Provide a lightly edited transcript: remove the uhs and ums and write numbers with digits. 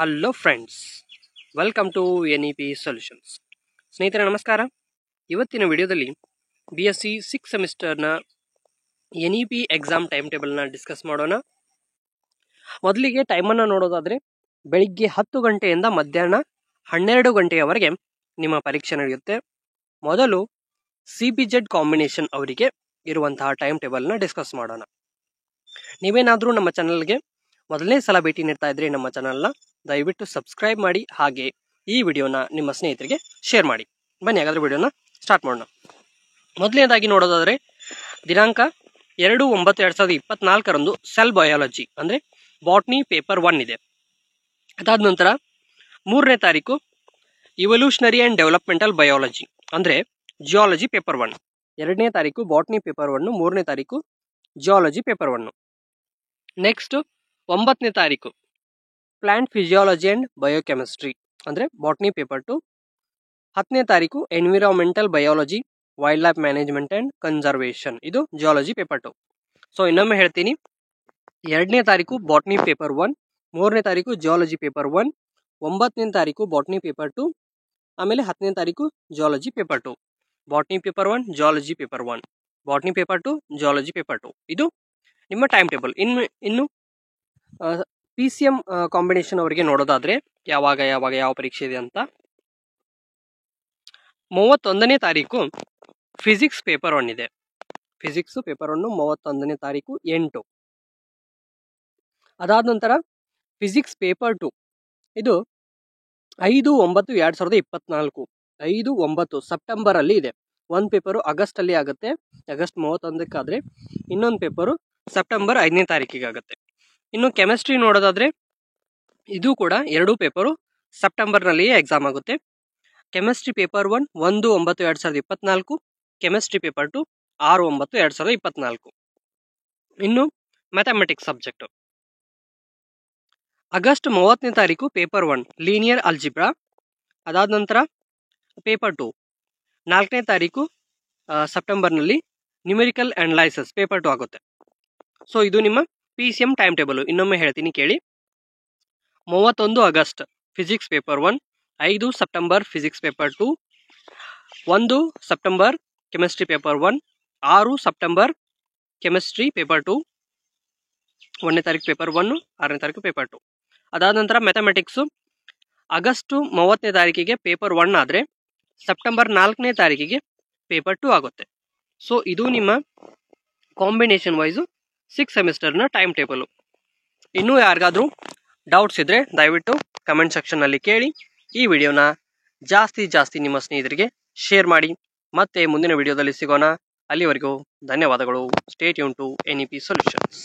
Hello friends, welcome to NEP solutions. ಸ್ನೇಹಿತರೆ ನಮಸ್ಕಾರ. ಇವತ್ತಿನ ವಿಡಿಯೋದಲ್ಲಿ BSc 6 ಸೆಮಿಸ್ಟರ್ನ NEP ಎಕ್ಸಾಮ್ ಟೈಮ್ ಟೇಬಲ್ನ ಡಿಸ್ಕಸ್ ಮಾಡೋಣ. ಮೊದಲಿಗೆ ಟೈಮನ್ನು ನೋಡೋದಾದರೆ ಬೆಳಿಗ್ಗೆ 10 ಗಂಟೆಯಿಂದ ಮಧ್ಯಾಹ್ನ 12 ಗಂಟೆಯವರೆಗೆ ನಿಮ್ಮ ಪರೀಕ್ಷೆ ನಡೆಯುತ್ತೆ. ಮೊದಲು CBZ ಕಾಂಬಿನೇಷನ್ ಅವರಿಗೆ ಇರುವಂತಹ ಟೈಮ್ ಟೇಬಲ್ನ ಡಿಸ್ಕಸ್ ಮಾಡೋಣ. ನೀವೇನಾದರೂ ನಮ್ಮ ಚಾನಲ್ಗೆ ಮೊದಲನೇ ಸಲ ಭೇಟಿ ನೀಡ್ತಾ ಇದ್ರೆ ನಮ್ಮ ಚಾನಲ್ನ ದಯವಿಟ್ಟು ಸಬ್ಸ್ಕ್ರೈಬ್ ಮಾಡಿ, ಹಾಗೆ ಈ ವಿಡಿಯೋನ ನಿಮ್ಮ ಸ್ನೇಹಿತರಿಗೆ ಶೇರ್ ಮಾಡಿ. ಬನ್ನಿ ಹಾಗಾದ್ರೆ ವಿಡಿಯೋನ ಸ್ಟಾರ್ಟ್ ಮಾಡೋಣ. ಮೊದಲನೇದಾಗಿ ನೋಡೋದಾದರೆ ದಿನಾಂಕ 2/9/2024 ಸೆಲ್ ಬಯಾಲಜಿ ಅಂದರೆ ಬಾಟ್ನಿ ಪೇಪರ್ 1 ಇದೆ. ಅದಾದ ನಂತರ 3ನೇ ತಾರೀಕು ಇವಲ್ಯೂಷನರಿ ಆ್ಯಂಡ್ ಡೆವಲಪ್ಮೆಂಟಲ್ ಬಯಾಲಜಿ ಅಂದರೆ ಜಿಯಾಲಜಿ ಪೇಪರ್ 1. 2ನೇ ತಾರೀಕು ಬಾಟ್ನಿ ಪೇಪರ್ 1, 3ನೇ ತಾರೀಕು ಜಿಯಾಲಜಿ ಪೇಪರ್ 1. ನೆಕ್ಸ್ಟ್ 9ನೇ ತಾರೀಕು ಪ್ಲಾಂಟ್ ಫಿಸಿಯಾಲಜಿ ಆ್ಯಂಡ್ ಬಯೋಕೆಮಿಸ್ಟ್ರಿ ಅಂದರೆ ಬಾಟ್ನಿ ಪೇಪರ್ 2. 10ನೇ ತಾರೀಕು environmental biology, wild life management and conservation, ಇದು ಜಿಯಾಲಜಿ ಪೇಪರ್ 2. ಸೊ ಇನ್ನೊಮ್ಮೆ ಹೇಳ್ತೀನಿ, 2ನೇ ತಾರೀಕು ಬಾಟ್ನಿ ಪೇಪರ್ 1, 3ನೇ ತಾರೀಕು ಜಿಯಾಲಜಿ ಪೇಪರ್ 1, 9ನೇ ತಾರೀಕು ಬಾಟ್ನಿ ಪೇಪರ್ 2, ಆಮೇಲೆ 10ನೇ ತಾರೀಕು geology paper 2. Botany paper 1, geology paper 1, botany paper 2, geology paper 2. ಇದು ನಿಮ್ಮ ಟೈಮ್ ಟೇಬಲ್. ಇನ್ನು PCM ಕಾಂಬಿನೇಷನ್ ಅವರಿಗೆ ನೋಡೋದಾದ್ರೆ ಯಾವಾಗ ಯಾವ ಪರೀಕ್ಷೆ ಇದೆ ಅಂತ. 31ನೇ ತಾರೀಕು ಫಿಸಿಕ್ಸ್ ಪೇಪರ್ 1 ಇದೆ. ಫಿಸಿಕ್ಸ್ ಪೇಪರ್ 1 31ನೇ ತಾರೀಕು 8. ಅದಾದ ನಂತರ ಫಿಸಿಕ್ಸ್ ಪೇಪರ್ 2 ಇದು 5/9/2024 5/9 ಸೆಪ್ಟೆಂಬರ್ ಅಲ್ಲಿ ಇದೆ. ಒಂದು ಪೇಪರು ಆಗಸ್ಟ್ ಅಲ್ಲಿ ಆಗುತ್ತೆ, ಆಗಸ್ಟ್ 31ಕ್ಕೆ ಆದ್ರೆ ಇನ್ನೊಂದು ಪೇಪರು ಸೆಪ್ಟೆಂಬರ್ 5ನೇ ತಾರೀಕಿಗೆ ಆಗುತ್ತೆ. ಇನ್ನು ಕೆಮಿಸ್ಟ್ರಿ ನೋಡೋದಾದ್ರೆ ಇದು ಕೂಡ 2 ಪೇಪರು ಸೆಪ್ಟೆಂಬರ್ನಲ್ಲಿಯೇ ಎಕ್ಸಾಮ್ ಆಗುತ್ತೆ. Chemistry paper 1 1/9/2024, chemistry paper 2 6/9/2024. ಇನ್ನು ಮ್ಯಾಥಮೆಟಿಕ್ಸ್ ಸಬ್ಜೆಕ್ಟ್ ಆಗಸ್ಟ್ 30ನೇ ತಾರೀಕು ಪೇಪರ್ 1 ಲೀನಿಯರ್ ಅಲ್ಜಿಬ್ರಾ. ಅದಾದ ನಂತರ ಪೇಪರ್ 2 4ನೇ ತಾರೀಕು ಸೆಪ್ಟೆಂಬರ್ನಲ್ಲಿ ನ್ಯೂಮೆರಿಕಲ್ ಅನಲೈಸಿಸ್ ಪೇಪರ್ 2 ಆಗುತ್ತೆ. ಸೊ ಇದು ನಿಮ್ಮ PCM ಟೈಮ್ ಟೇಬಲ್. ಇನ್ನೊಮ್ಮೆ ಹೇಳ್ತೀನಿ ಕೇಳಿ. 31 August physics paper 1, 5 September physics paper 2, 1 September chemistry paper 1, 6 September chemistry paper 2, 1ನೇ ತಾರೀಕು ಪೇಪರ್ 1, 6ನೇ ತಾರೀಕು ಪೇಪರ್ 2. ಅದಾದ ನಂತರ ಮ್ಯಾಥಮೆಟಿಕ್ಸು ಆಗಸ್ಟ್ 30ನೇ ತಾರೀಕಿಗೆ ಪೇಪರ್ 1 ಆದರೆ ಸೆಪ್ಟೆಂಬರ್ 4ನೇ ತಾರೀಕಿಗೆ ಪೇಪರ್ 2 ಆಗುತ್ತೆ. ಸೊ ಇದು ನಿಮ್ಮ ಕಾಂಬಿನೇಷನ್ ವೈಸು 6 ಸೆಮಿಸ್ಟರ್ನ ಟೈಮ್ ಟೇಬಲು. ಇನ್ನೂ ಯಾರಿಗಾದ್ರೂ ಡೌಟ್ಸ್ ಇದ್ದರೆ ದಯವಿಟ್ಟು ಕಮೆಂಟ್ ಸೆಕ್ಷನ್ನಲ್ಲಿ ಕೇಳಿ. ಈ ವಿಡಿಯೋನ ಜಾಸ್ತಿ ನಿಮ್ಮ ಸ್ನೇಹಿತರಿಗೆ ಶೇರ್ ಮಾಡಿ. ಮತ್ತೆ ಮುಂದಿನ ವಿಡಿಯೋದಲ್ಲಿ ಸಿಗೋಣ. ಅಲ್ಲಿವರೆಗೂ ಧನ್ಯವಾದಗಳು. Stay tune to NEP solutions.